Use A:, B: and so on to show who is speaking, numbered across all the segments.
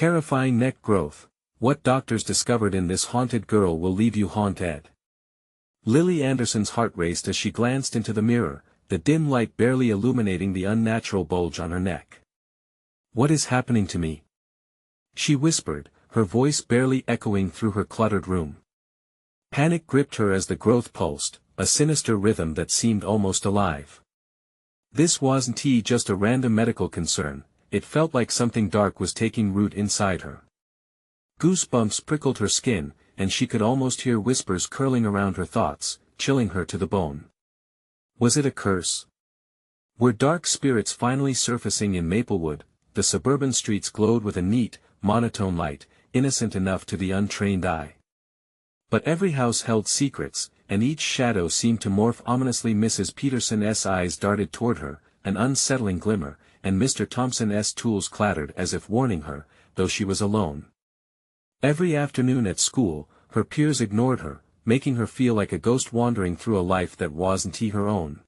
A: Terrifying neck growth. What doctors discovered in this haunted girl will leave you haunted. Lily Anderson's heart raced as she glanced into the mirror, the dim light barely illuminating the unnatural bulge on her neck. "What is happening to me?" she whispered, her voice barely echoing through her cluttered room. Panic gripped her as the growth pulsed, a sinister rhythm that seemed almost alive. This wasn't just a random medical concern, it felt like something dark was taking root inside her. Goosebumps prickled her skin, and she could almost hear whispers curling around her thoughts, chilling her to the bone. Was it a curse? Were dark spirits finally surfacing in Maplewood? The suburban streets glowed with a neat, monotone light, innocent enough to the untrained eye. But every house held secrets, and each shadow seemed to morph ominously. Mrs. Peterson's eyes darted toward her, an unsettling glimmer, and Mr. Thompson's tools clattered as if warning her, though she was alone. Every afternoon at school, her peers ignored her, making her feel like a ghost wandering through a life that wasn't her own.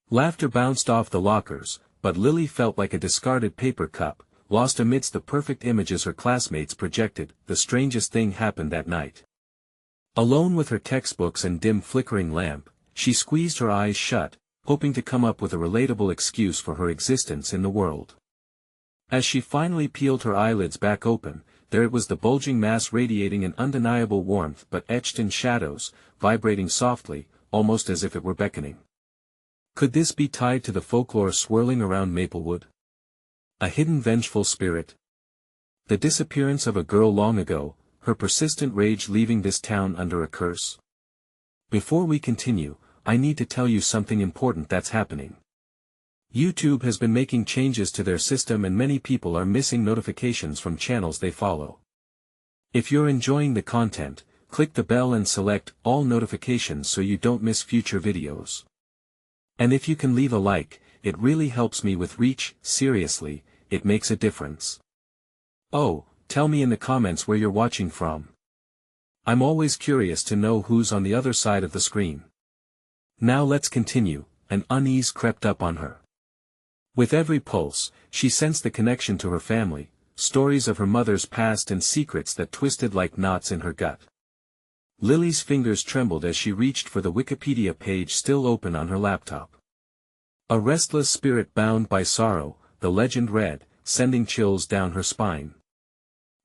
A: Laughter bounced off the lockers, but Lily felt like a discarded paper cup, lost amidst the perfect images her classmates projected. The strangest thing happened that night. Alone with her textbooks and dim flickering lamp, she squeezed her eyes shut, hoping to come up with a relatable excuse for her existence in the world. As she finally peeled her eyelids back open, there it was, the bulging mass radiating an undeniable warmth but etched in shadows, vibrating softly, almost as if it were beckoning. Could this be tied to the folklore swirling around Maplewood? A hidden vengeful spirit? The disappearance of a girl long ago, her persistent rage leaving this town under a curse? Before we continue, I need to tell you something important that's happening. YouTube has been making changes to their system and many people are missing notifications from channels they follow. If you're enjoying the content, click the bell and select all notifications so you don't miss future videos. And if you can leave a like, it really helps me with reach. Seriously, it makes a difference. Oh, tell me in the comments where you're watching from. I'm always curious to know who's on the other side of the screen. Now let's continue. An unease crept up on her. With every pulse, she sensed the connection to her family, stories of her mother's past and secrets that twisted like knots in her gut. Lily's fingers trembled as she reached for the Wikipedia page still open on her laptop. A restless spirit bound by sorrow, the legend read, sending chills down her spine.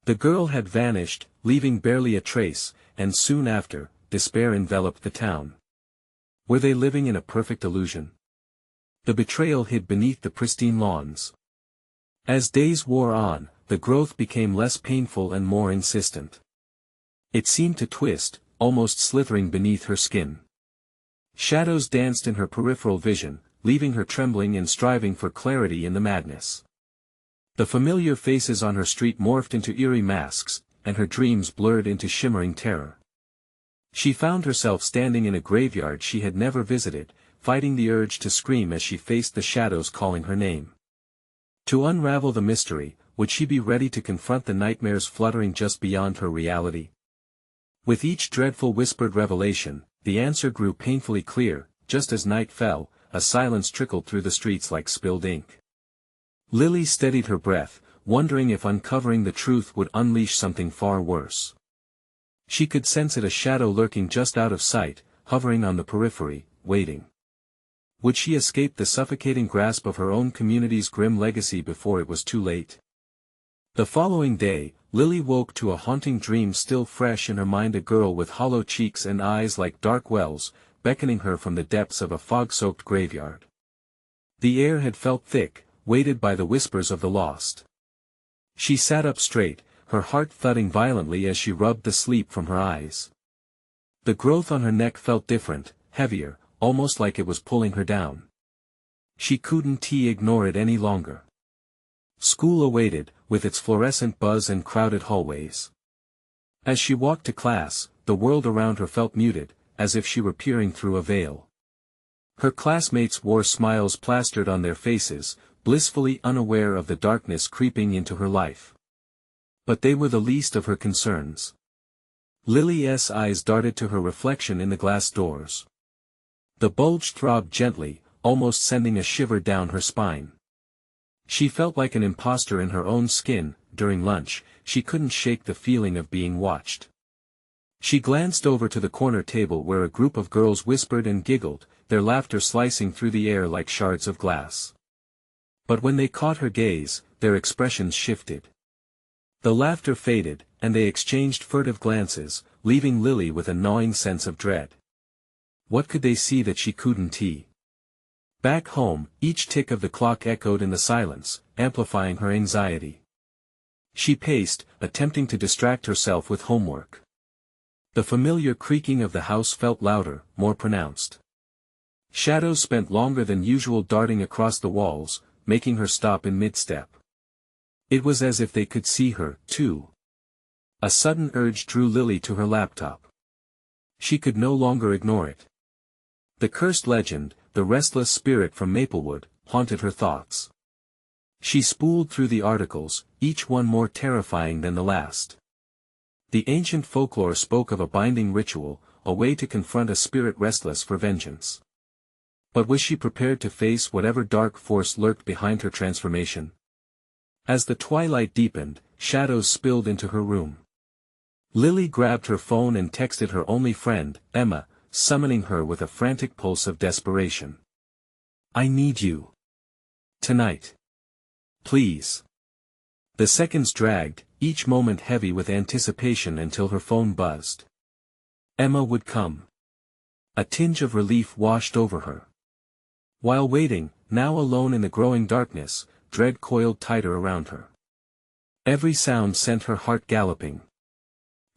A: The girl had vanished, leaving barely a trace, and soon after, despair enveloped the town. Were they living in a perfect illusion? The betrayal hid beneath the pristine lawns. As days wore on, the growth became less painful and more insistent. It seemed to twist, almost slithering beneath her skin. Shadows danced in her peripheral vision, leaving her trembling and striving for clarity in the madness. The familiar faces on her street morphed into eerie masks, and her dreams blurred into shimmering terror. She found herself standing in a graveyard she had never visited, fighting the urge to scream as she faced the shadows calling her name. To unravel the mystery, would she be ready to confront the nightmares fluttering just beyond her reality? With each dreadful whispered revelation, the answer grew painfully clear. Just as night fell, a silence trickled through the streets like spilled ink. Lily steadied her breath, wondering if uncovering the truth would unleash something far worse. She could sense it, a shadow lurking just out of sight, hovering on the periphery, waiting. Would she escape the suffocating grasp of her own community's grim legacy before it was too late? The following day, Lily woke to a haunting dream still fresh in her mind, a girl with hollow cheeks and eyes like dark wells, beckoning her from the depths of a fog-soaked graveyard. The air had felt thick, weighted by the whispers of the lost. She sat up straight, her heart thudding violently as she rubbed the sleep from her eyes. The growth on her neck felt different, heavier, almost like it was pulling her down. She couldn't ignore it any longer. School awaited, with its fluorescent buzz and crowded hallways. As she walked to class, the world around her felt muted, as if she were peering through a veil. Her classmates wore smiles plastered on their faces, blissfully unaware of the darkness creeping into her life. But they were the least of her concerns. Lily's eyes darted to her reflection in the glass doors. The bulge throbbed gently, almost sending a shiver down her spine. She felt like an imposter in her own skin, during lunch, she couldn't shake the feeling of being watched. She glanced over to the corner table where a group of girls whispered and giggled, their laughter slicing through the air like shards of glass. But when they caught her gaze, their expressions shifted. The laughter faded, and they exchanged furtive glances, leaving Lily with a gnawing sense of dread. What could they see that she couldn't see? Back home, each tick of the clock echoed in the silence, amplifying her anxiety. She paced, attempting to distract herself with homework. The familiar creaking of the house felt louder, more pronounced. Shadows spent longer than usual darting across the walls, making her stop in mid-step. It was as if they could see her, too. A sudden urge drew Lily to her laptop. She could no longer ignore it. The cursed legend, the restless spirit from Maplewood, haunted her thoughts. She spooled through the articles, each one more terrifying than the last. The ancient folklore spoke of a binding ritual, a way to confront a spirit restless for vengeance. But was she prepared to face whatever dark force lurked behind her transformation? As the twilight deepened, shadows spilled into her room. Lily grabbed her phone and texted her only friend, Emma, summoning her with a frantic pulse of desperation. "I need you. Tonight. Please." The seconds dragged, each moment heavy with anticipation until her phone buzzed. Emma would come. A tinge of relief washed over her. While waiting, now alone in the growing darkness, dread coiled tighter around her. Every sound sent her heart galloping.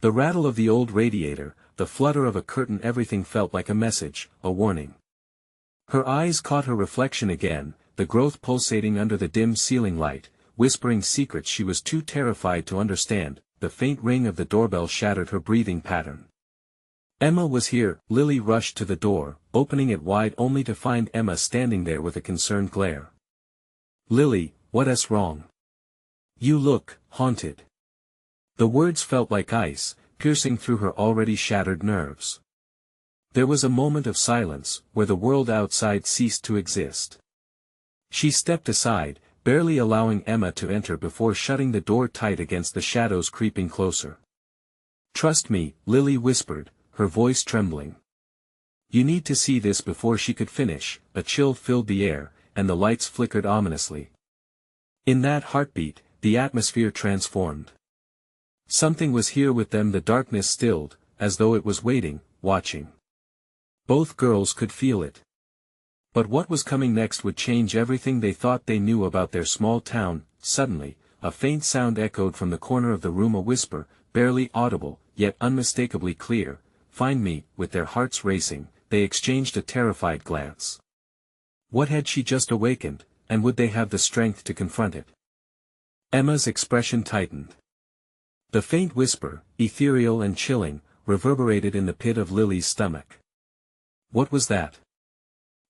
A: The rattle of the old radiator, the flutter of a curtain, everything felt like a message, a warning. Her eyes caught her reflection again, the growth pulsating under the dim ceiling light, whispering secrets she was too terrified to understand. The faint ring of the doorbell shattered her breathing pattern. Emma was here. Lily rushed to the door, opening it wide only to find Emma standing there with a concerned glare. "Lily, what's wrong? You look haunted." The words felt like ice, piercing through her already shattered nerves. There was a moment of silence, where the world outside ceased to exist. She stepped aside, barely allowing Emma to enter before shutting the door tight against the shadows creeping closer. "Trust me," Lily whispered, her voice trembling. "You need to see this." Before she could finish, a chill filled the air, and the lights flickered ominously. In that heartbeat, the atmosphere transformed. Something was here with them. The darkness stilled, as though it was waiting, watching. Both girls could feel it. But what was coming next would change everything they thought they knew about their small town. Suddenly, a faint sound echoed from the corner of the room, a whisper, barely audible, yet unmistakably clear. "Find me." With their hearts racing, they exchanged a terrified glance. What had she just awakened, and would they have the strength to confront it? Emma's expression tightened. The faint whisper, ethereal and chilling, reverberated in the pit of Lily's stomach. "What was that?"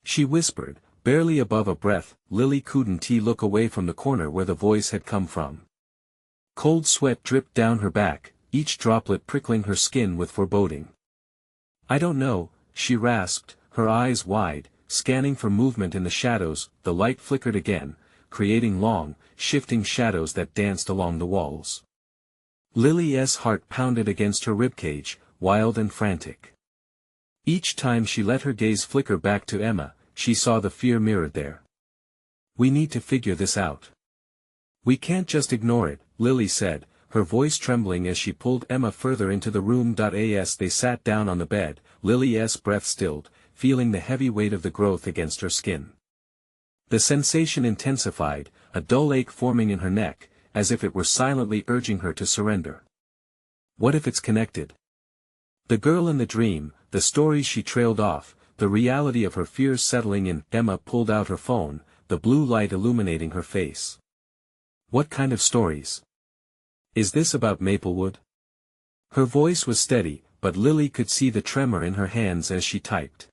A: she whispered, barely above a breath. Lily couldn't look away from the corner where the voice had come from. Cold sweat dripped down her back, each droplet prickling her skin with foreboding. "I don't know," she rasped, her eyes wide, scanning for movement in the shadows. The light flickered again, creating long, shifting shadows that danced along the walls. Lily's heart pounded against her ribcage, wild and frantic. Each time she let her gaze flicker back to Emma, she saw the fear mirrored there. "We need to figure this out. We can't just ignore it," Lily said, her voice trembling as she pulled Emma further into the room. As they sat down on the bed, Lily's breath stilled, feeling the heavy weight of the growth against her skin. The sensation intensified, a dull ache forming in her neck, as if it were silently urging her to surrender. What if it's connected? The girl in the dream, the stories she trailed off, the reality of her fears settling in. Emma pulled out her phone, the blue light illuminating her face. "What kind of stories? Is this about Maplewood?" Her voice was steady, but Lily could see the tremor in her hands as she typed.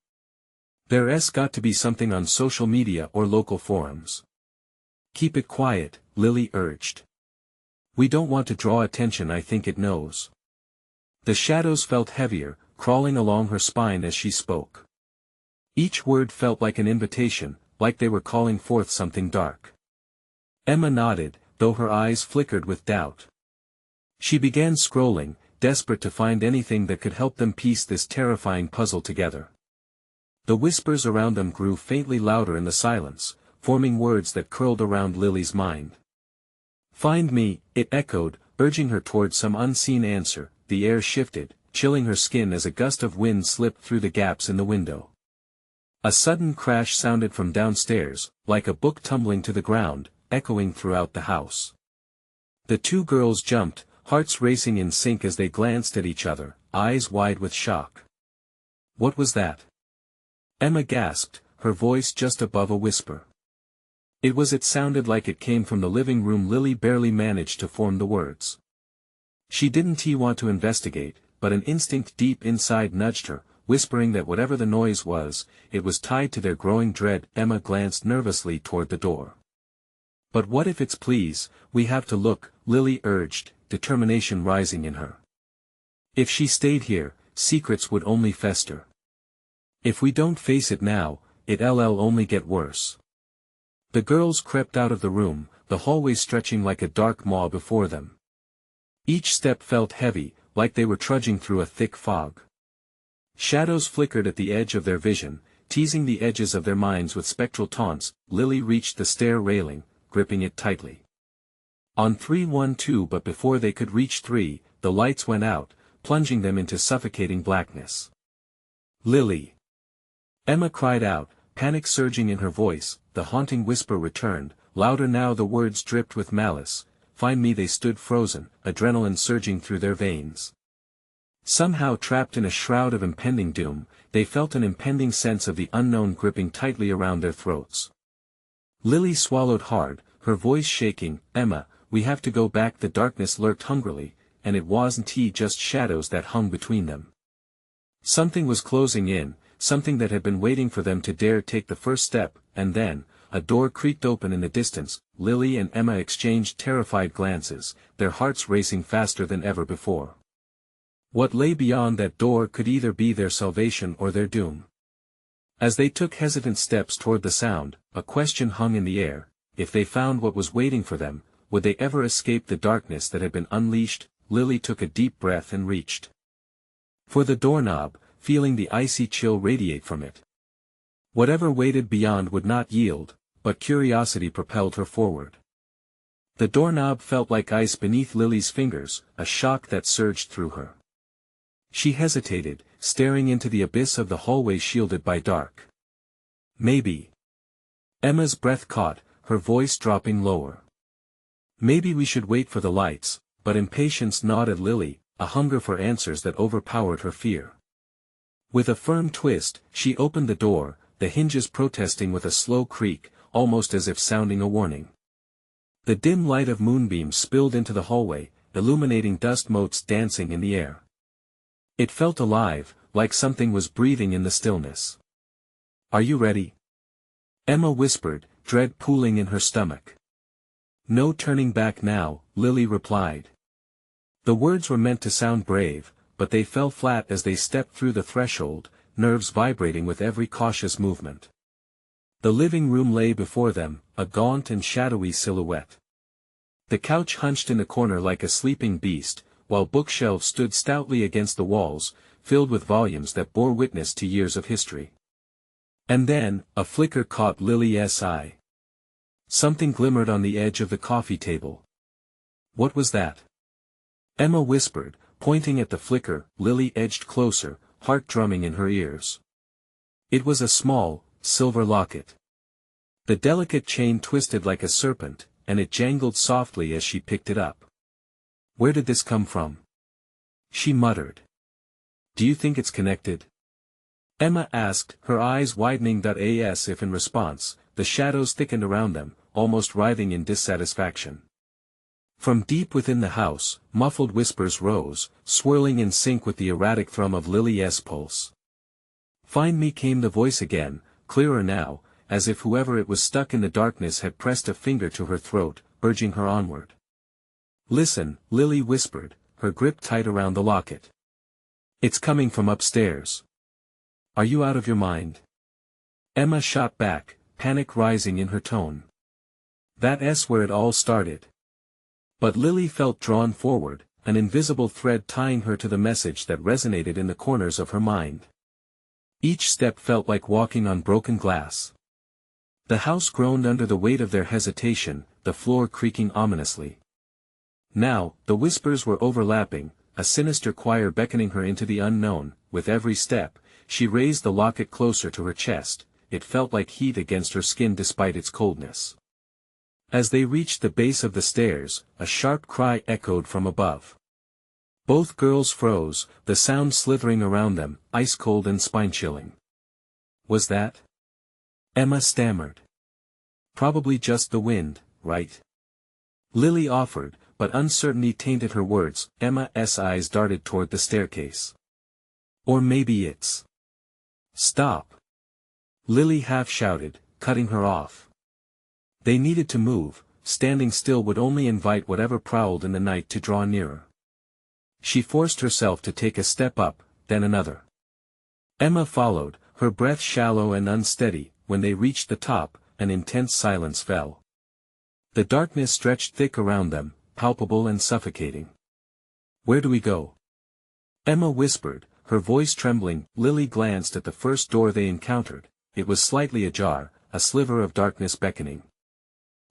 A: "There's got to be something on social media or local forums." "Keep it quiet," Lily urged. "We don't want to draw attention. I think it knows." The shadows felt heavier, crawling along her spine as she spoke. Each word felt like an invitation, like they were calling forth something dark. Emma nodded, though her eyes flickered with doubt. She began scrolling, desperate to find anything that could help them piece this terrifying puzzle together. The whispers around them grew faintly louder in the silence, forming words that curled around Lily's mind. "Find me," it echoed, urging her toward some unseen answer. The air shifted, chilling her skin as a gust of wind slipped through the gaps in the window. A sudden crash sounded from downstairs, like a book tumbling to the ground, echoing throughout the house. The two girls jumped, hearts racing in sync as they glanced at each other, eyes wide with shock. "What was that?" Emma gasped, her voice just above a whisper. It sounded like it came from the living room. Lily barely managed to form the words. She didn't want to investigate, but an instinct deep inside nudged her, whispering that whatever the noise was, it was tied to their growing dread. Emma glanced nervously toward the door. "But what if it's please, we have to look," Lily urged, determination rising in her. "If she stayed here, secrets would only fester. If we don't face it now, it'll only get worse." The girls crept out of the room, the hallway stretching like a dark maw before them. Each step felt heavy, like they were trudging through a thick fog. Shadows flickered at the edge of their vision, teasing the edges of their minds with spectral taunts. Lily reached the stair railing, gripping it tightly. On 312, but before they could reach 3, the lights went out, plunging them into suffocating blackness. "Lily!" Emma cried out, panic surging in her voice. The haunting whisper returned, louder now. The words dripped with malice. "Find me." They stood frozen, adrenaline surging through their veins. Somehow trapped in a shroud of impending doom, they felt an impending sense of the unknown gripping tightly around their throats. Lily swallowed hard, her voice shaking. "Emma, we have to go back." The darkness lurked hungrily, and it wasn't just shadows that hung between them. Something was closing in, something that had been waiting for them to dare take the first step. And then, a door creaked open in the distance. Lily and Emma exchanged terrified glances, their hearts racing faster than ever before. What lay beyond that door could either be their salvation or their doom. As they took hesitant steps toward the sound, a question hung in the air: if they found what was waiting for them, would they ever escape the darkness that had been unleashed? Lily took a deep breath and reached for the doorknob, feeling the icy chill radiate from it. Whatever waited beyond would not yield, but curiosity propelled her forward. The doorknob felt like ice beneath Lily's fingers, a shock that surged through her. She hesitated, staring into the abyss of the hallway shielded by dark. "Maybe." Emma's breath caught, her voice dropping lower. "Maybe we should wait for the lights," but impatience gnawed at Lily, a hunger for answers that overpowered her fear. With a firm twist, she opened the door, the hinges protesting with a slow creak, almost as if sounding a warning. The dim light of moonbeams spilled into the hallway, illuminating dust motes dancing in the air. It felt alive, like something was breathing in the stillness. "Are you ready?" Emma whispered, dread pooling in her stomach. "No turning back now," Lily replied. The words were meant to sound brave, but they fell flat as they stepped through the threshold, nerves vibrating with every cautious movement. The living room lay before them, a gaunt and shadowy silhouette. The couch hunched in the corner like a sleeping beast, while bookshelves stood stoutly against the walls, filled with volumes that bore witness to years of history. And then, a flicker caught Lily's eye. Something glimmered on the edge of the coffee table. "What was that?" Emma whispered, pointing at the flicker. Lily edged closer, heart drumming in her ears. It was a small, silver locket. The delicate chain twisted like a serpent, and it jangled softly as she picked it up. "Where did this come from?" she muttered. "Do you think it's connected?" Emma asked, her eyes widening. As if in response, the shadows thickened around them, almost writhing in dissatisfaction. From deep within the house, muffled whispers rose, swirling in sync with the erratic thrum of Lily's pulse. "Find me," came the voice again, clearer now, as if whoever it was stuck in the darkness had pressed a finger to her throat, urging her onward. "Listen," Lily whispered, her grip tight around the locket. "It's coming from upstairs." "Are you out of your mind?" Emma shot back, panic rising in her tone. "That's where it all started. But Lily felt drawn forward, an invisible thread tying her to the message that resonated in the corners of her mind. Each step felt like walking on broken glass. The house groaned under the weight of their hesitation, the floor creaking ominously. Now, the whispers were overlapping, a sinister choir beckoning her into the unknown. With every step, she raised the locket closer to her chest. It felt like heat against her skin despite its coldness. As they reached the base of the stairs, a sharp cry echoed from above. Both girls froze, the sound slithering around them, ice-cold and spine-chilling. Was that? Emma stammered. Probably just the wind, right? Lily offered, but uncertainty tainted her words. Emma's eyes darted toward the staircase. Or maybe it's... Stop! Lily half shouted, cutting her off. They needed to move. Standing still would only invite whatever prowled in the night to draw nearer. She forced herself to take a step up, then another. Emma followed, her breath shallow and unsteady. When they reached the top, an intense silence fell. The darkness stretched thick around them, palpable and suffocating. Where do we go? Emma whispered, her voice trembling. Lily glanced at the first door they encountered. It was slightly ajar, a sliver of darkness beckoning.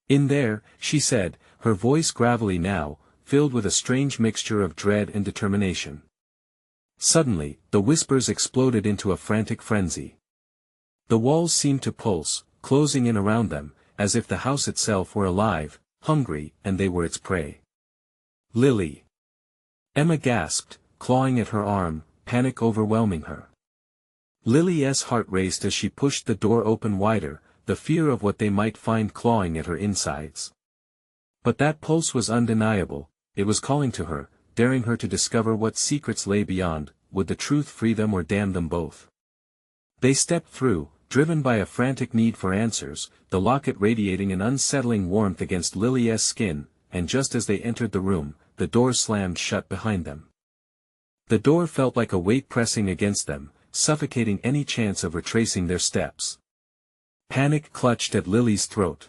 A: In there, she said, her voice gravelly now, filled with a strange mixture of dread and determination. Suddenly, the whispers exploded into a frantic frenzy. The walls seemed to pulse, closing in around them, as if the house itself were alive, hungry, and they were its prey. Lily! Emma gasped, clawing at her arm, panic overwhelming her. Lily's heart raced as she pushed the door open wider, the fear of what they might find clawing at her insides. But that pulse was undeniable. It was calling to her, daring her to discover what secrets lay beyond. Would the truth free them or damn them both? They stepped through, driven by a frantic need for answers, the locket radiating an unsettling warmth against Lily's skin, and just as they entered the room, the door slammed shut behind them. The door felt like a weight pressing against them, suffocating any chance of retracing their steps. Panic clutched at Lily's throat.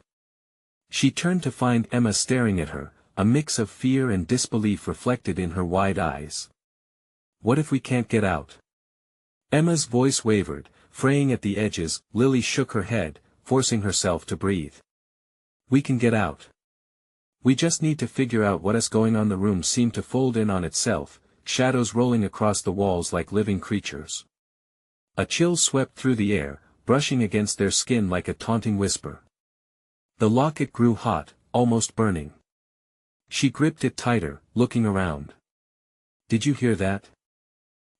A: She turned to find Emma staring at her, a mix of fear and disbelief reflected in her wide eyes. What if we can't get out? Emma's voice wavered, fraying at the edges. Lily shook her head, forcing herself to breathe. We can get out. We just need to figure out what is going on. The room seemed to fold in on itself, shadows rolling across the walls like living creatures. A chill swept through the air, brushing against their skin like a taunting whisper. The locket grew hot, almost burning. She gripped it tighter, looking around. Did you hear that?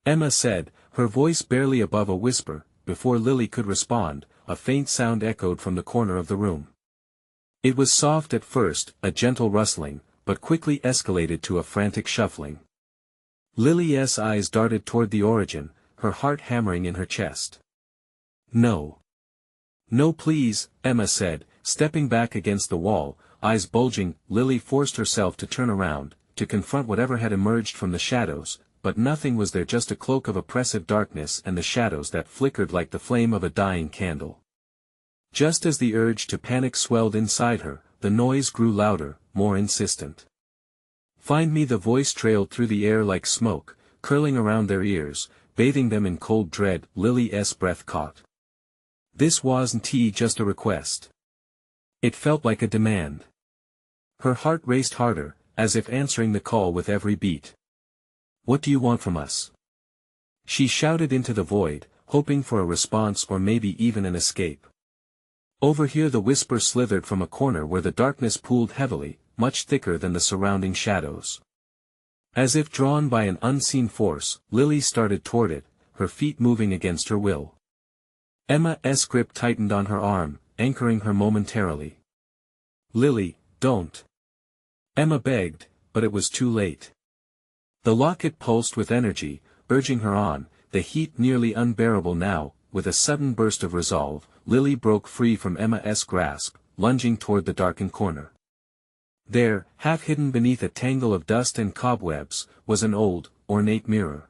A: Emma said, her voice barely above a whisper. Before Lily could respond, a faint sound echoed from the corner of the room. It was soft at first, a gentle rustling, but quickly escalated to a frantic shuffling. Lily's eyes darted toward the origin, her heart hammering in her chest. No. No please, Emma said, stepping back against the wall, eyes bulging. Lily forced herself to turn around, to confront whatever had emerged from the shadows, but nothing was there, just a cloak of oppressive darkness and the shadows that flickered like the flame of a dying candle. Just as the urge to panic swelled inside her, the noise grew louder, more insistent. Find me. The voice trailed through the air like smoke, curling around their ears, bathing them in cold dread. Lily's breath caught. This wasn't just a request. It felt like a demand. Her heart raced harder, as if answering the call with every beat. What do you want from us? She shouted into the void, hoping for a response or maybe even an escape. Over here. The whisper slithered from a corner where the darkness pooled heavily, much thicker than the surrounding shadows. As if drawn by an unseen force, Lily started toward it, her feet moving against her will. Emma's grip tightened on her arm, anchoring her momentarily. Lily, don't. Emma begged, but it was too late. The locket pulsed with energy, urging her on, the heat nearly unbearable now. With a sudden burst of resolve, Lily broke free from Emma's grasp, lunging toward the darkened corner. There, half hidden beneath a tangle of dust and cobwebs, was an old, ornate mirror.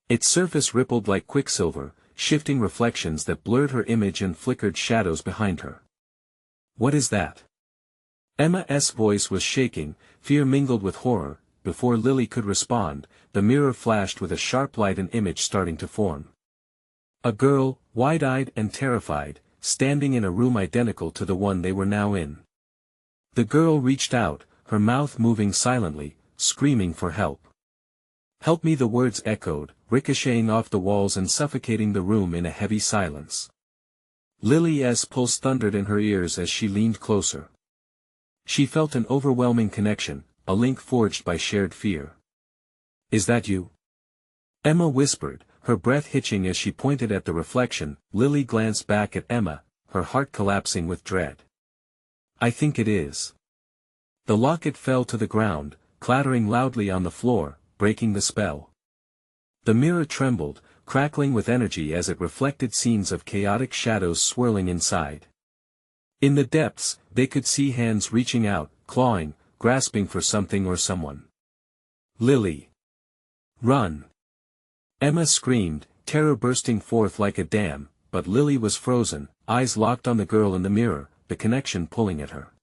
A: Its surface rippled like quicksilver, shifting reflections that blurred her image and flickered shadows behind her. What is that? Emma's voice was shaking, fear mingled with horror. Before Lily could respond, the mirror flashed with a sharp light, an image starting to form. A girl, wide-eyed and terrified, standing in a room identical to the one they were now in. The girl reached out, her mouth moving silently, screaming for help. "Help me," the words echoed, ricocheting off the walls and suffocating the room in a heavy silence. Lily's pulse thundered in her ears as she leaned closer. She felt an overwhelming connection, a link forged by shared fear. "Is that you?" Emma whispered, her breath hitching as she pointed at the reflection. Lily glanced back at Emma, her heart collapsing with dread. "I think it is." The locket fell to the ground, clattering loudly on the floor, breaking the spell. The mirror trembled, crackling with energy as it reflected scenes of chaotic shadows swirling inside. In the depths, they could see hands reaching out, clawing, grasping for something or someone. "Lily! Run!" Emma screamed, terror bursting forth like a dam, but Lily was frozen, eyes locked on the girl in the mirror, the connection pulling at her.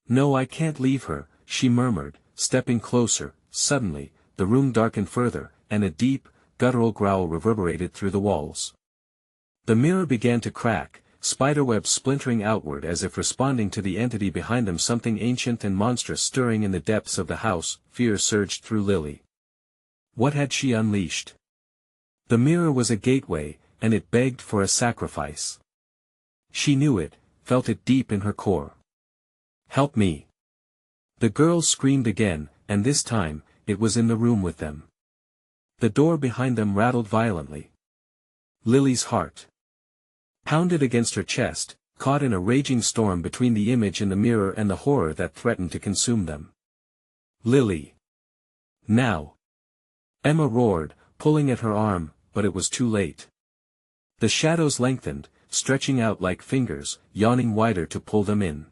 A: "No, I can't leave her," she murmured, stepping closer. Suddenly, the room darkened further, and a deep, guttural growl reverberated through the walls. The mirror began to crack, spiderwebs splintering outward as if responding to the entity behind them, something ancient and monstrous stirring in the depths of the house. Fear surged through Lily. What had she unleashed? The mirror was a gateway, and it begged for a sacrifice. She knew it, felt it deep in her core. "Help me!" The girl screamed again, and this time, it was in the room with them. The door behind them rattled violently. Lily's heart pounded against her chest, caught in a raging storm between the image in the mirror and the horror that threatened to consume them. "Lily! Now!" Emma roared, pulling at her arm, but it was too late. The shadows lengthened, stretching out like fingers, yawning wider to pull them in.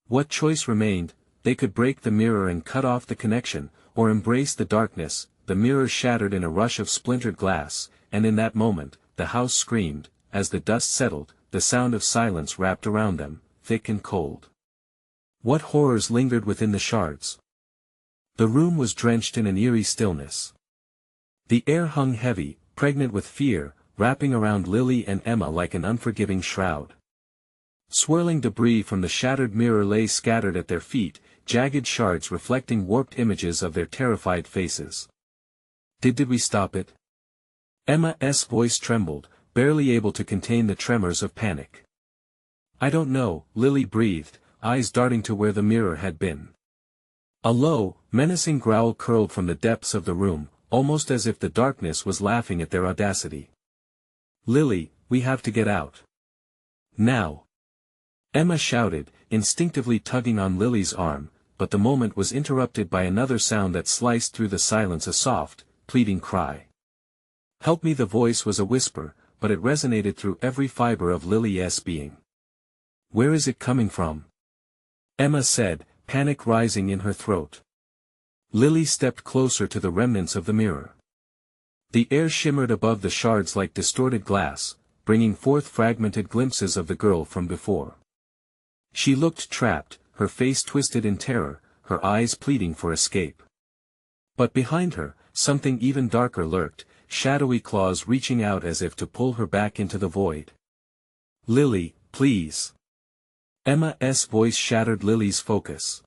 A: What choice remained? They could break the mirror and cut off the connection, or embrace the darkness. The mirror shattered in a rush of splintered glass, and in that moment, the house screamed. As the dust settled, the sound of silence wrapped around them, thick and cold. What horrors lingered within the shards? The room was drenched in an eerie stillness. The air hung heavy, pregnant with fear, wrapping around Lily and Emma like an unforgiving shroud. Swirling debris from the shattered mirror lay scattered at their feet, jagged shards reflecting warped images of their terrified faces. Did we stop it?" Emma's voice trembled, barely able to contain the tremors of panic. "I don't know," Lily breathed, eyes darting to where the mirror had been. A low, menacing growl curled from the depths of the room, almost as if the darkness was laughing at their audacity. "Lily, we have to get out. Now!" Emma shouted, instinctively tugging on Lily's arm, but the moment was interrupted by another sound that sliced through the silence, a soft, pleading cry. "Help me!" The voice was a whisper, but it resonated through every fiber of Lily's being. "Where is it coming from?" Emma said, panic rising in her throat. Lily stepped closer to the remnants of the mirror. The air shimmered above the shards like distorted glass, bringing forth fragmented glimpses of the girl from before. She looked trapped, her face twisted in terror, her eyes pleading for escape. But behind her, something even darker lurked, shadowy claws reaching out as if to pull her back into the void. "Lily, please!" Emma's voice shattered Lily's focus.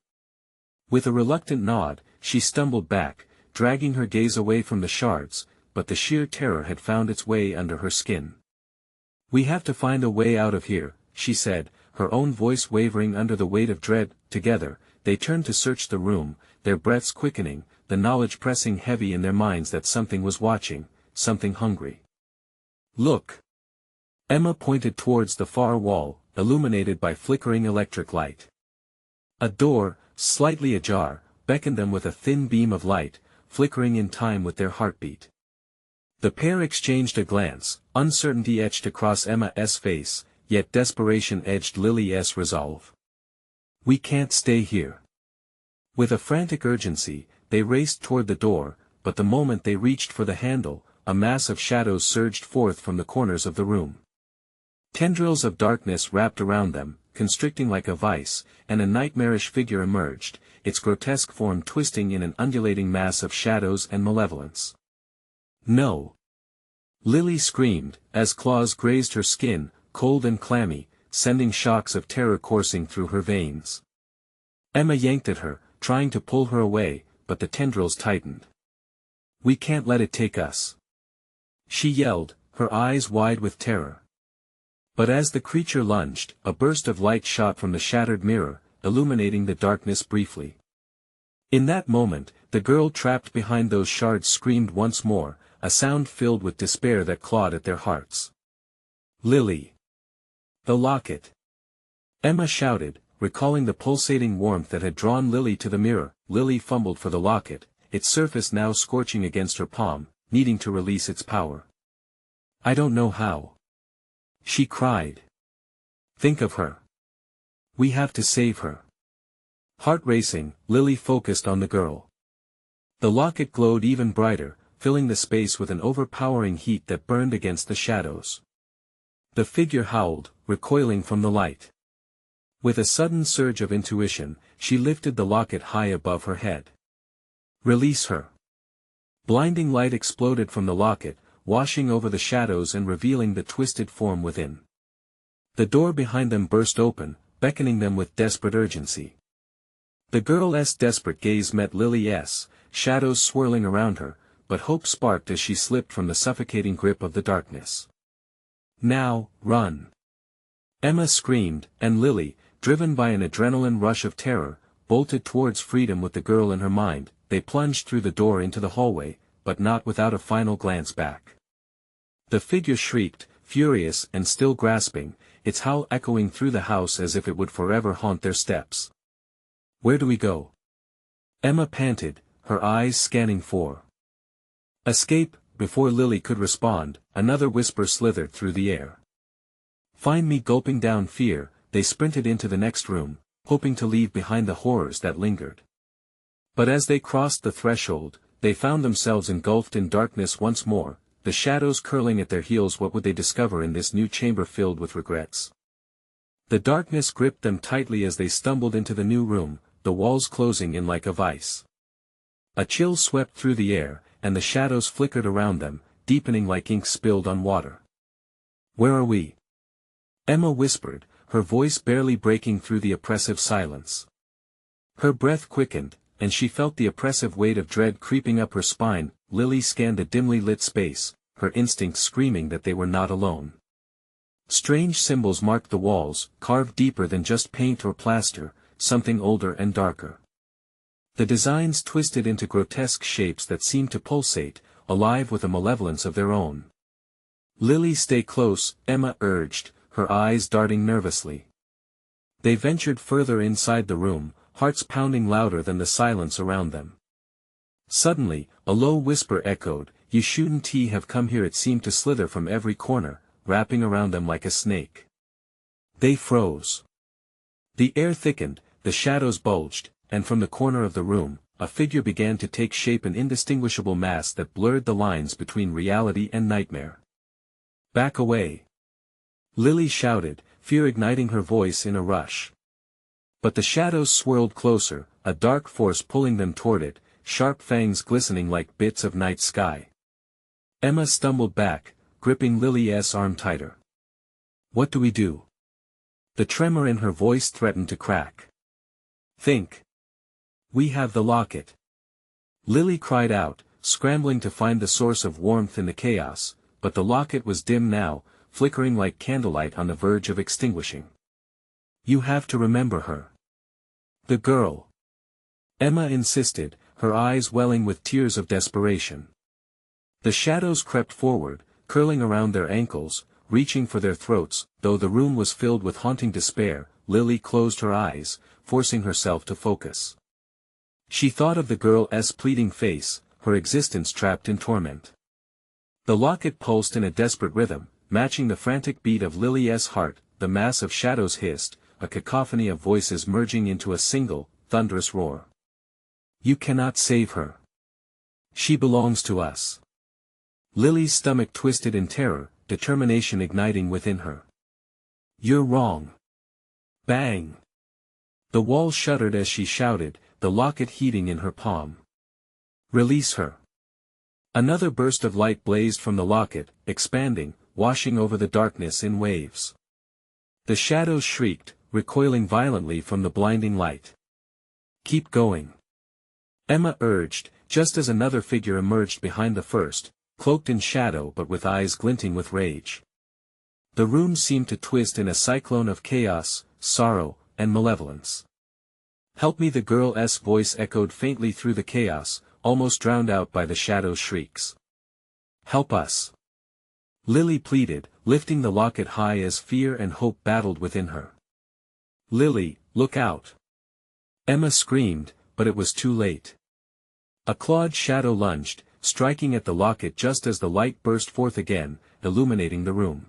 A: With a reluctant nod, she stumbled back, dragging her gaze away from the shards, but the sheer terror had found its way under her skin. "We have to find a way out of here," she said, her own voice wavering under the weight of dread. Together, they turned to search the room, their breaths quickening, the knowledge pressing heavy in their minds that something was watching, something hungry. "Look!" Emma pointed towards the far wall, illuminated by flickering electric light. A door, slightly ajar, beckoned them with a thin beam of light, flickering in time with their heartbeat. The pair exchanged a glance, uncertainty etched across Emma's face, yet desperation edged Lily's resolve. "We can't stay here." With a frantic urgency, they raced toward the door, but the moment they reached for the handle, a mass of shadows surged forth from the corners of the room. Tendrils of darkness wrapped around them, constricting like a vice, and a nightmarish figure emerged, its grotesque form twisting in an undulating mass of shadows and malevolence. "No!" Lily screamed, as claws grazed her skin, cold and clammy, sending shocks of terror coursing through her veins. Emma yanked at her, trying to pull her away, but the tendrils tightened. "We can't let it take us," she yelled, her eyes wide with terror. But as the creature lunged, a burst of light shot from the shattered mirror, illuminating the darkness briefly. In that moment, the girl trapped behind those shards screamed once more, a sound filled with despair that clawed at their hearts. "Lily! The locket!" Emma shouted, recalling the pulsating warmth that had drawn Lily to the mirror. Lily fumbled for the locket, its surface now scorching against her palm, needing to release its power. "I don't know how," she cried. "Think of her. We have to save her." Heart racing, Lily focused on the girl. The locket glowed even brighter, filling the space with an overpowering heat that burned against the shadows. The figure howled, recoiling from the light. With a sudden surge of intuition, she lifted the locket high above her head. "Release her." Blinding light exploded from the locket, washing over the shadows and revealing the twisted form within. The door behind them burst open, beckoning them with desperate urgency. The girl's desperate gaze met Lily's, shadows swirling around her, but hope sparked as she slipped from the suffocating grip of the darkness. "Now, run!" Emma screamed, and Lily, driven by an adrenaline rush of terror, bolted towards freedom with the girl in her mind. They plunged through the door into the hallway, but not without a final glance back. The figure shrieked, furious and still grasping, its howl echoing through the house as if it would forever haunt their steps. "Where do we go?" Emma panted, her eyes scanning for escape. Before Lily could respond, another whisper slithered through the air. "Find me." Gulping down fear, they sprinted into the next room, hoping to leave behind the horrors that lingered. But as they crossed the threshold, they found themselves engulfed in darkness once more, the shadows curling at their heels. What would they discover in this new chamber filled with regrets? The darkness gripped them tightly as they stumbled into the new room, the walls closing in like a vice. A chill swept through the air, and the shadows flickered around them, deepening like ink spilled on water. "Where are we?" Emma whispered, her voice barely breaking through the oppressive silence. Her breath quickened, and she felt the oppressive weight of dread creeping up her spine. Lily scanned the dimly lit space, her instincts screaming that they were not alone. Strange symbols marked the walls, carved deeper than just paint or plaster, something older and darker. The designs twisted into grotesque shapes that seemed to pulsate, alive with a malevolence of their own. "Lily, stay close," Emma urged, her eyes darting nervously. They ventured further inside the room, hearts pounding louder than the silence around them. Suddenly, a low whisper echoed, "You shouldn't have come here." It seemed to slither from every corner, wrapping around them like a snake. They froze. The air thickened, the shadows bulged, and from the corner of the room, a figure began to take shape, an indistinguishable mass that blurred the lines between reality and nightmare. "Back away!" Lily shouted, fear igniting her voice in a rush. But the shadows swirled closer, a dark force pulling them toward it, sharp fangs glistening like bits of night sky. Emma stumbled back, gripping Lily's arm tighter. "What do we do?" The tremor in her voice threatened to crack. "Think. We have the locket." Lily cried out, scrambling to find the source of warmth in the chaos, but the locket was dim now, flickering like candlelight on the verge of extinguishing. "You have to remember her." "The girl." Emma insisted, her eyes welling with tears of desperation. The shadows crept forward, curling around their ankles, reaching for their throats. Though the room was filled with haunting despair, Lily closed her eyes, forcing herself to focus. She thought of the girl's pleading face, her existence trapped in torment. The locket pulsed in a desperate rhythm, matching the frantic beat of Lily's heart. The mass of shadows hissed, a cacophony of voices merging into a single, thunderous roar. "You cannot save her. She belongs to us." Lily's stomach twisted in terror, determination igniting within her. "You're wrong." Bang! The wall shuddered as she shouted, the locket heating in her palm. Release her. Another burst of light blazed from the locket, expanding, washing over the darkness in waves. The shadows shrieked, recoiling violently from the blinding light. Keep going. Emma urged, just as another figure emerged behind the first, cloaked in shadow but with eyes glinting with rage. The room seemed to twist in a cyclone of chaos, sorrow, and malevolence. Help me, the girl's voice echoed faintly through the chaos, almost drowned out by the shadow's shrieks. Help us. Lily pleaded, lifting the locket high as fear and hope battled within her. Lily, look out. Emma screamed, but it was too late. A clawed shadow lunged, striking at the locket just as the light burst forth again, illuminating the room.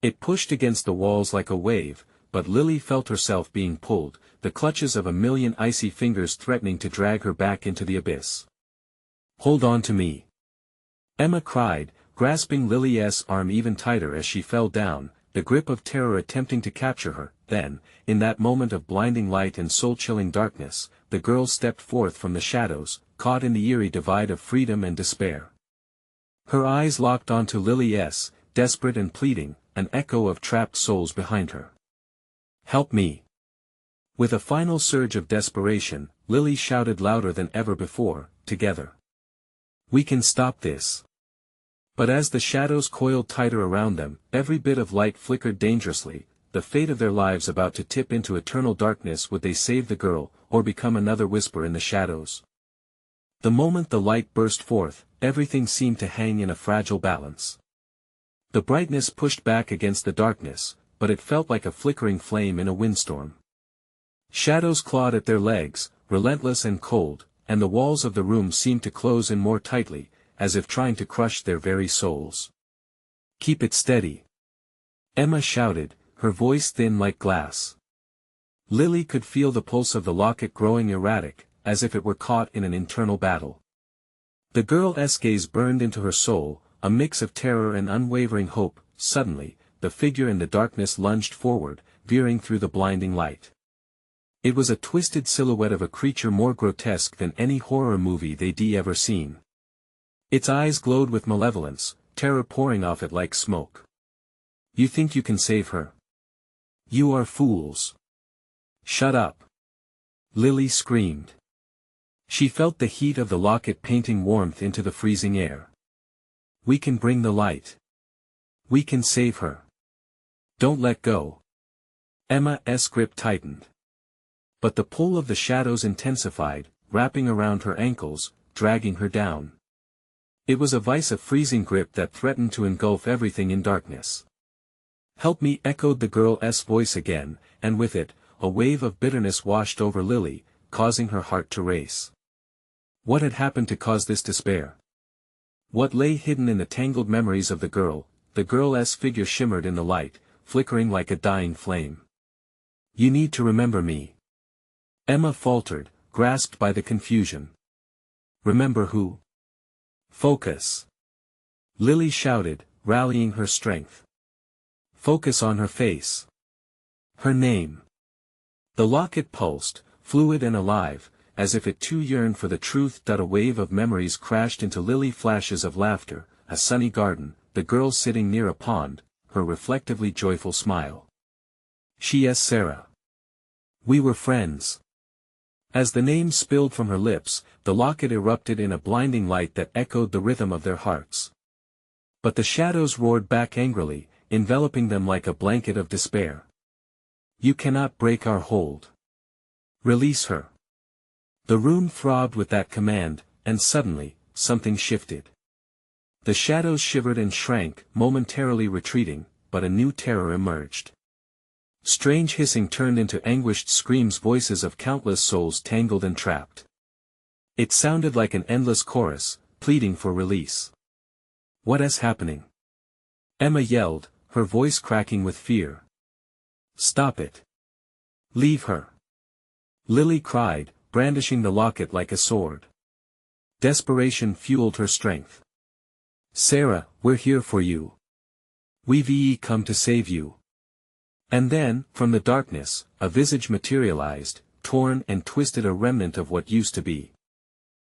A: It pushed against the walls like a wave, but Lily felt herself being pulled, the clutches of a million icy fingers threatening to drag her back into the abyss. Hold on to me. Emma cried, grasping Lily's arm even tighter as she fell down, the grip of terror attempting to capture her. Then, in that moment of blinding light and soul-chilling darkness, the girl stepped forth from the shadows, caught in the eerie divide of freedom and despair. Her eyes locked onto Lily's, desperate and pleading, an echo of trapped souls behind her. Help me. With a final surge of desperation, Lily shouted louder than ever before, together. We can stop this. But as the shadows coiled tighter around them, every bit of light flickered dangerously, the fate of their lives about to tip into eternal darkness. Would they save the girl, or become another whisper in the shadows? The moment the light burst forth, everything seemed to hang in a fragile balance. The brightness pushed back against the darkness, but it felt like a flickering flame in a windstorm. Shadows clawed at their legs, relentless and cold, and the walls of the room seemed to close in more tightly, as if trying to crush their very souls. Keep it steady. Emma shouted, her voice thin like glass. Lily could feel the pulse of the locket growing erratic, as if it were caught in an internal battle. The girl's gaze burned into her soul, a mix of terror and unwavering hope. Suddenly, the figure in the darkness lunged forward, veering through the blinding light. It was a twisted silhouette of a creature more grotesque than any horror movie they'd ever seen. Its eyes glowed with malevolence, terror pouring off it like smoke. You think you can save her? You are fools. Shut up. Lily screamed. She felt the heat of the locket painting warmth into the freezing air. We can bring the light. We can save her. Don't let go. Emma's grip tightened. But the pull of the shadows intensified, wrapping around her ankles, dragging her down. It was a vice of freezing grip that threatened to engulf everything in darkness. Help me, echoed the girl's voice again, and with it, a wave of bitterness washed over Lily, causing her heart to race. What had happened to cause this despair? What lay hidden in the tangled memories of the girl's figure shimmered in the light, flickering like a dying flame. You need to remember me. Emma faltered, grasped by the confusion. Remember who? Focus. Lily shouted, rallying her strength. Focus on her face. Her name. The locket pulsed, fluid and alive, as if it too yearned for the truth. A wave of memories crashed into Lily, flashes of laughter, a sunny garden, the girl sitting near a pond, her reflectively joyful smile. She's Sarah. We were friends. As the name spilled from her lips, the locket erupted in a blinding light that echoed the rhythm of their hearts. But the shadows roared back angrily, enveloping them like a blanket of despair. You cannot break our hold. Release her. The room throbbed with that command, and suddenly, something shifted. The shadows shivered and shrank, momentarily retreating, but a new terror emerged. Strange hissing turned into anguished screams, voices of countless souls tangled and trapped. It sounded like an endless chorus, pleading for release. What is happening? Emma yelled, her voice cracking with fear. Stop it. Leave her. Lily cried, brandishing the locket like a sword. Desperation fueled her strength. Sarah, we're here for you. We've come to save you. And then, from the darkness, a visage materialized, torn and twisted, a remnant of what used to be.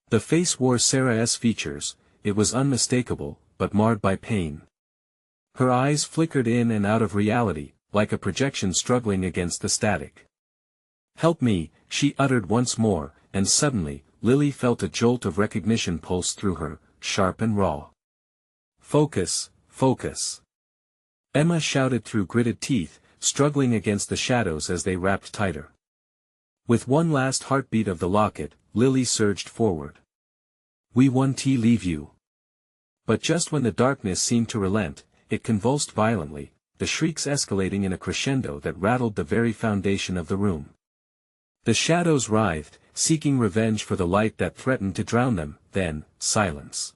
A: The face wore Sarah's features. It was unmistakable, but marred by pain. Her eyes flickered in and out of reality, like a projection struggling against the static. "Help me," she uttered once more, and suddenly, Lily felt a jolt of recognition pulse through her, sharp and raw. "Focus, focus!" Emma shouted through gritted teeth, struggling against the shadows as they wrapped tighter. With one last heartbeat of the locket, Lily surged forward. "We won't leave you." But just when the darkness seemed to relent, it convulsed violently, the shrieks escalating in a crescendo that rattled the very foundation of the room. The shadows writhed, seeking revenge for the light that threatened to drown them, then, silence.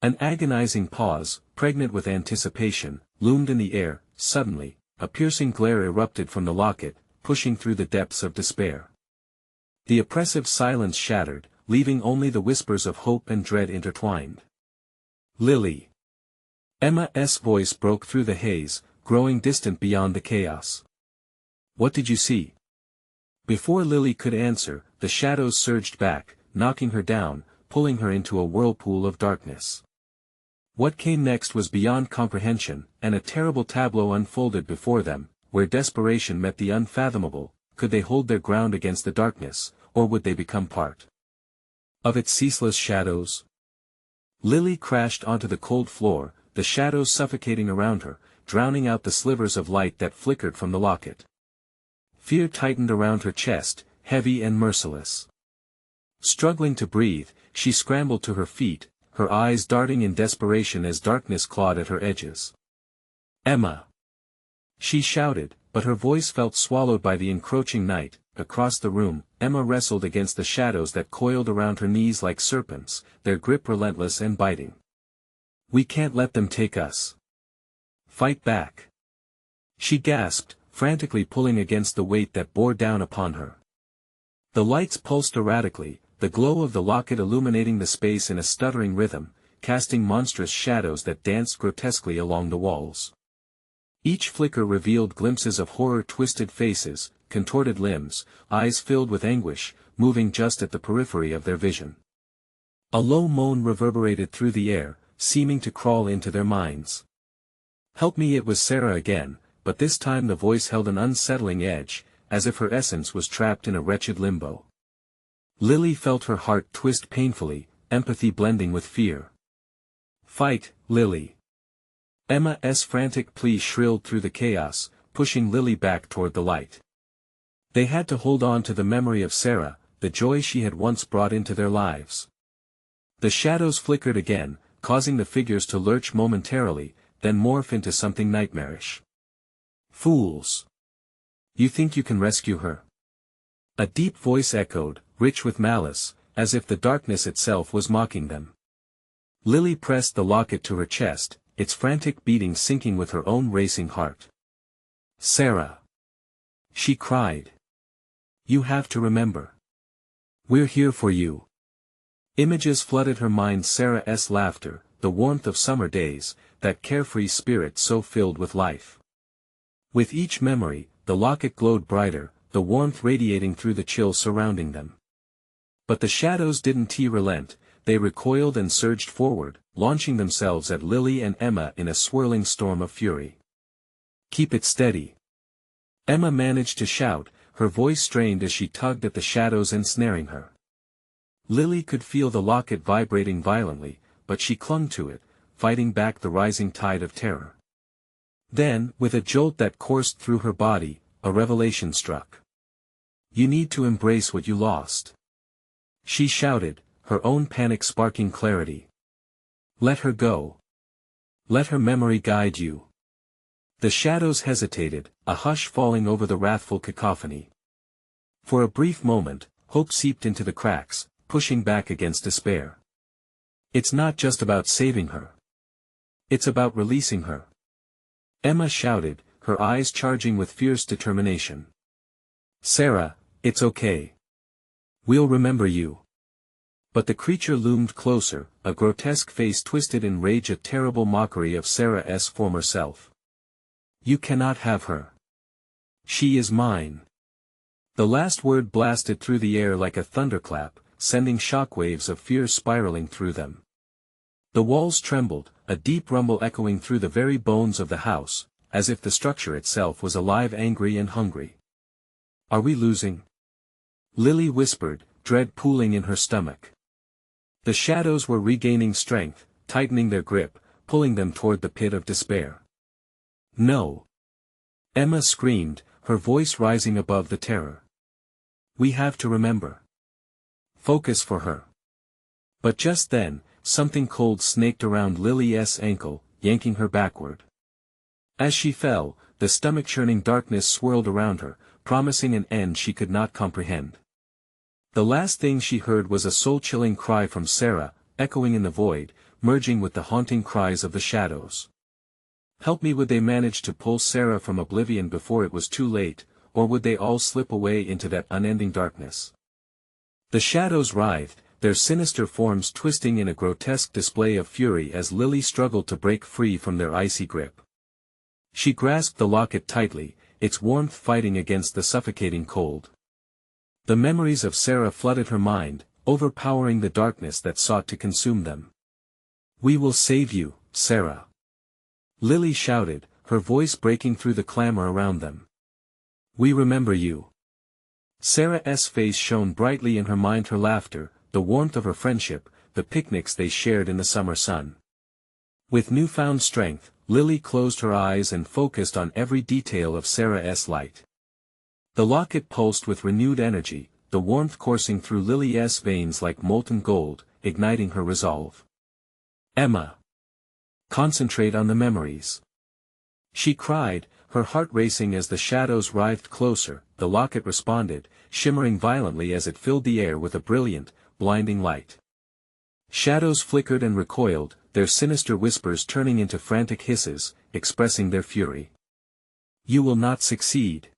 A: An agonizing pause, pregnant with anticipation, loomed in the air. Suddenly, a piercing glare erupted from the locket, pushing through the depths of despair. The oppressive silence shattered, leaving only the whispers of hope and dread intertwined. "Lily!" Emma's voice broke through the haze, growing distant beyond the chaos. "What did you see?" Before Lily could answer, the shadows surged back, knocking her down, pulling her into a whirlpool of darkness. What came next was beyond comprehension, and a terrible tableau unfolded before them, where desperation met the unfathomable. Could they hold their ground against the darkness, or would they become part of its ceaseless shadows? Lily crashed onto the cold floor, the shadows suffocating around her, drowning out the slivers of light that flickered from the locket. Fear tightened around her chest, heavy and merciless. Struggling to breathe, she scrambled to her feet, her eyes darting in desperation as darkness clawed at her edges. "Emma!" she shouted, but her voice felt swallowed by the encroaching night. Across the room, Emma wrestled against the shadows that coiled around her knees like serpents, their grip relentless and biting. "We can't let them take us. Fight back!" she gasped, frantically pulling against the weight that bore down upon her. The lights pulsed erratically, the glow of the locket illuminating the space in a stuttering rhythm, casting monstrous shadows that danced grotesquely along the walls. Each flicker revealed glimpses of horror-twisted faces, contorted limbs, eyes filled with anguish, moving just at the periphery of their vision. A low moan reverberated through the air, seeming to crawl into their minds. "Help me!" It was Sarah again, but this time the voice held an unsettling edge, as if her essence was trapped in a wretched limbo. Lily felt her heart twist painfully, empathy blending with fear. "Fight, Lily!" Emma's frantic plea shrilled through the chaos, pushing Lily back toward the light. They had to hold on to the memory of Sarah, the joy she had once brought into their lives. The shadows flickered again, causing the figures to lurch momentarily, then morph into something nightmarish. "Fools! You think you can rescue her?" A deep voice echoed, rich with malice, as if the darkness itself was mocking them. Lily pressed the locket to her chest, its frantic beating syncing with her own racing heart. "Sarah!" she cried. "You have to remember. We're here for you." Images flooded her mind: Sarah's laughter, the warmth of summer days, that carefree spirit so filled with life. With each memory, the locket glowed brighter, the warmth radiating through the chill surrounding them. But the shadows didn't relent, they recoiled and surged forward, launching themselves at Lily and Emma in a swirling storm of fury. "Keep it steady!" Emma managed to shout, her voice strained as she tugged at the shadows ensnaring her. Lily could feel the locket vibrating violently, but she clung to it, fighting back the rising tide of terror. Then, with a jolt that coursed through her body, a revelation struck. "You need to embrace what you lost," she shouted, her own panic sparking clarity. "Let her go. Let her memory guide you." The shadows hesitated, a hush falling over the wrathful cacophony. For a brief moment, hope seeped into the cracks, pushing back against despair. "It's not just about saving her. It's about releasing her," Emma shouted, her eyes charging with fierce determination. "Sarah, it's okay. We'll remember you." But the creature loomed closer, a grotesque face twisted in rage, a terrible mockery of Sarah's former self. "You cannot have her. She is mine. The last word blasted through the air like a thunderclap, sending shockwaves of fear spiraling through them. The walls trembled, a deep rumble echoing through the very bones of the house, as if the structure itself was alive, angry and hungry. Are we losing? Lily whispered, dread pooling in her stomach. The shadows were regaining strength, tightening their grip, pulling them toward the pit of despair. No. Emma screamed, her voice rising above the terror. We have to remember. Focus for her. But just then, something cold snaked around Lily's ankle, yanking her backward. As she fell, the stomach-churning darkness swirled around her, promising an end she could not comprehend. The last thing she heard was a soul-chilling cry from Sarah, echoing in the void, merging with the haunting cries of the shadows. Help me! Would they manage to pull Sarah from oblivion before it was too late, or would they all slip away into that unending darkness? The shadows writhed, their sinister forms twisting in a grotesque display of fury as Lily struggled to break free from their icy grip. She grasped the locket tightly, its warmth fighting against the suffocating cold. The memories of Sarah flooded her mind, overpowering the darkness that sought to consume them. We will save you, Sarah. Lily shouted, her voice breaking through the clamor around them. We remember you. Sarah's face shone brightly in her mind, her laughter, the warmth of her friendship, the picnics they shared in the summer sun. With newfound strength, Lily closed her eyes and focused on every detail of Sarah's light. The locket pulsed with renewed energy, the warmth coursing through Lily's veins like molten gold, igniting her resolve. Emma. Concentrate on the memories. She cried, her heart racing as the shadows writhed closer. The locket responded, shimmering violently as it filled the air with a brilliant, blinding light. Shadows flickered and recoiled, their sinister whispers turning into frantic hisses, expressing their fury. You will not succeed.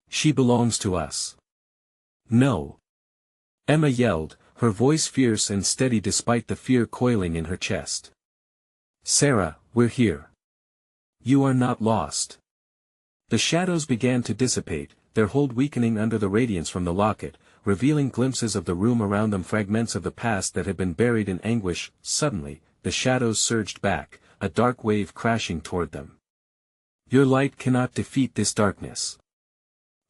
A: She belongs to us. No. Emma yelled, her voice fierce and steady despite the fear coiling in her chest. Sarah, we're here. You are not lost. The shadows began to dissipate, their hold weakening under the radiance from the locket, revealing glimpses of the room around them, fragments of the past that had been buried in anguish. Suddenly, the shadows surged back, a dark wave crashing toward them. Your light cannot defeat this darkness.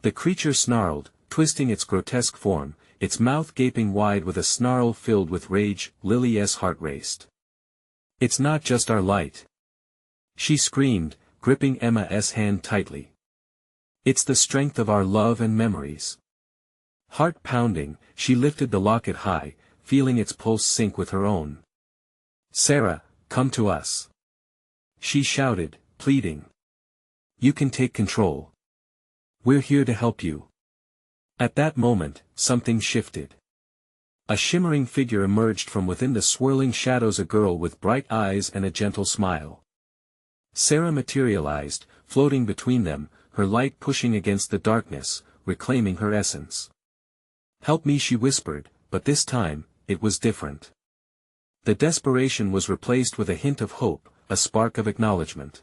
A: The creature snarled, twisting its grotesque form, its mouth gaping wide with a snarl filled with rage. Lily's heart raced. It's not just our light. She screamed, gripping Emma's hand tightly. It's the strength of our love and memories. Heart pounding, she lifted the locket high, feeling its pulse sync with her own. Sarah, come to us. She shouted, pleading. You can take control. We're here to help you. At that moment, something shifted. A shimmering figure emerged from within the swirling shadows, a girl with bright eyes and a gentle smile. Sarah materialized, floating between them, her light pushing against the darkness, reclaiming her essence. Help me, she whispered, but this time, it was different. The desperation was replaced with a hint of hope, a spark of acknowledgement.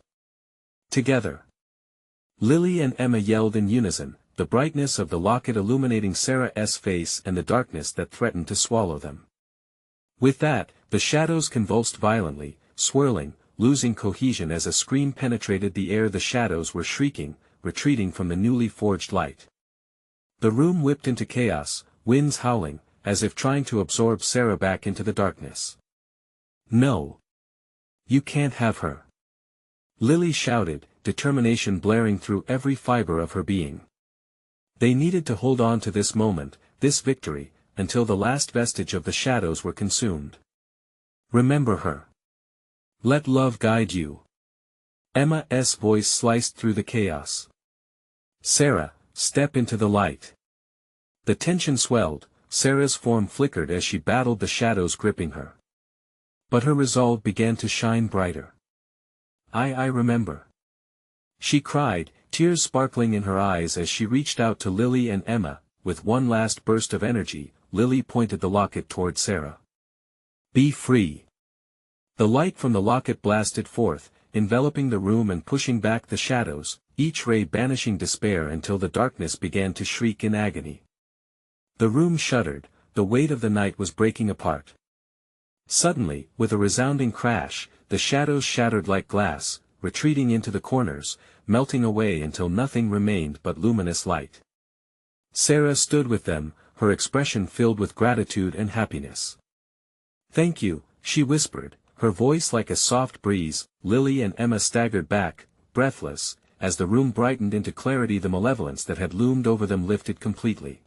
A: Together. Lily and Emma yelled in unison, the brightness of the locket illuminating Sarah's face and the darkness that threatened to swallow them. With that, the shadows convulsed violently, swirling, losing cohesion as a scream penetrated the air. The shadows were shrieking, retreating from the newly forged light. The room whipped into chaos, winds howling, as if trying to absorb Sarah back into the darkness. No. You can't have her. Lily shouted, determination blaring through every fiber of her being. They needed to hold on to this moment, this victory, until the last vestige of the shadows were consumed. Remember her. Let love guide you. Emma's voice sliced through the chaos. Sarah, step into the light. The tension swelled, Sarah's form flickered as she battled the shadows gripping her. But her resolve began to shine brighter. I remember. She cried, tears sparkling in her eyes as she reached out to Lily and Emma. With one last burst of energy, Lily pointed the locket toward Sarah. Be free. The light from the locket blasted forth, enveloping the room and pushing back the shadows, each ray banishing despair until the darkness began to shriek in agony. The room shuddered, the weight of the night was breaking apart. Suddenly, with a resounding crash, the shadows shattered like glass, retreating into the corners, melting away until nothing remained but luminous light. Sarah stood with them, her expression filled with gratitude and happiness. "Thank you," she whispered, her voice like a soft breeze. Lily and Emma staggered back, breathless, as the room brightened into clarity. The malevolence that had loomed over them lifted completely.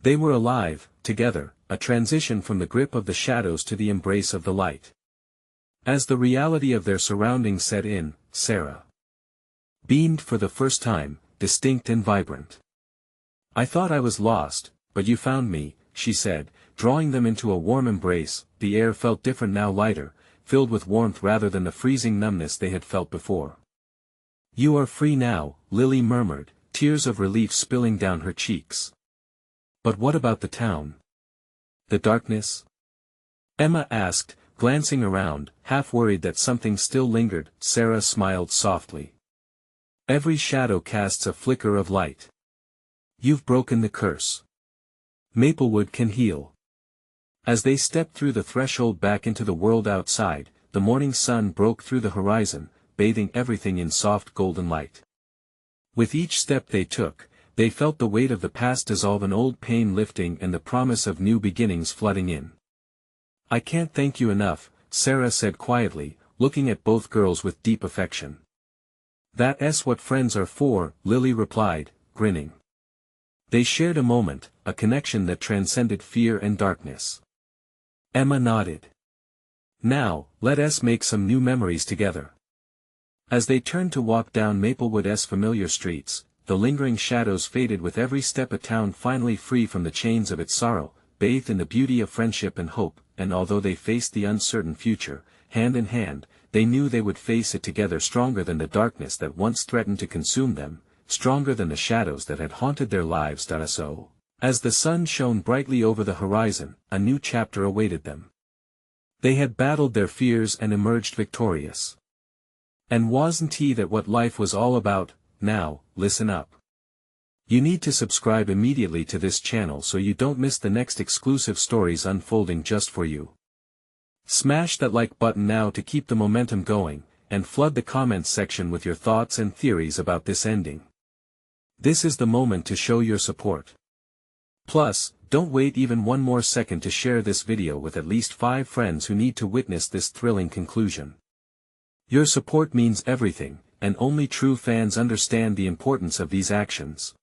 A: They were alive, together, a transition from the grip of the shadows to the embrace of the light. As the reality of their surroundings set in, Sarah beamed for the first time, distinct and vibrant. "I thought I was lost, but you found me," she said, drawing them into a warm embrace. The air felt different now, lighter, filled with warmth rather than the freezing numbness they had felt before. "You are free now," Lily murmured, tears of relief spilling down her cheeks. "But what about the town? The darkness?" Emma asked, glancing around, half worried that something still lingered. Sarah smiled softly. "Every shadow casts a flicker of light. You've broken the curse. Maplewood can heal." As they stepped through the threshold back into the world outside, the morning sun broke through the horizon, bathing everything in soft golden light. With each step they took, they felt the weight of the past dissolve, an old pain lifting and the promise of new beginnings flooding in. "I can't thank you enough," Sarah said quietly, looking at both girls with deep affection. "That's what friends are for," Lily replied, grinning. They shared a moment, a connection that transcended fear and darkness. Emma nodded. "Now, let us make some new memories together." As they turned to walk down Maplewood's familiar streets, the lingering shadows faded with every step. A town finally free from the chains of its sorrow, bathed in the beauty of friendship and hope, and although they faced the uncertain future, hand in hand, they knew they would face it together, stronger than the darkness that once threatened to consume them, stronger than the shadows that had haunted their lives. So, as the sun shone brightly over the horizon, a new chapter awaited them. They had battled their fears and emerged victorious. And wasn't that what life was all about? Now, listen up. You need to subscribe immediately to this channel so you don't miss the next exclusive stories unfolding just for you. Smash that like button now to keep the momentum going, and flood the comments section with your thoughts and theories about this ending. This is the moment to show your support. Plus, don't wait even one more second to share this video with at least 5 friends who need to witness this thrilling conclusion. Your support means everything, and only true fans understand the importance of these actions.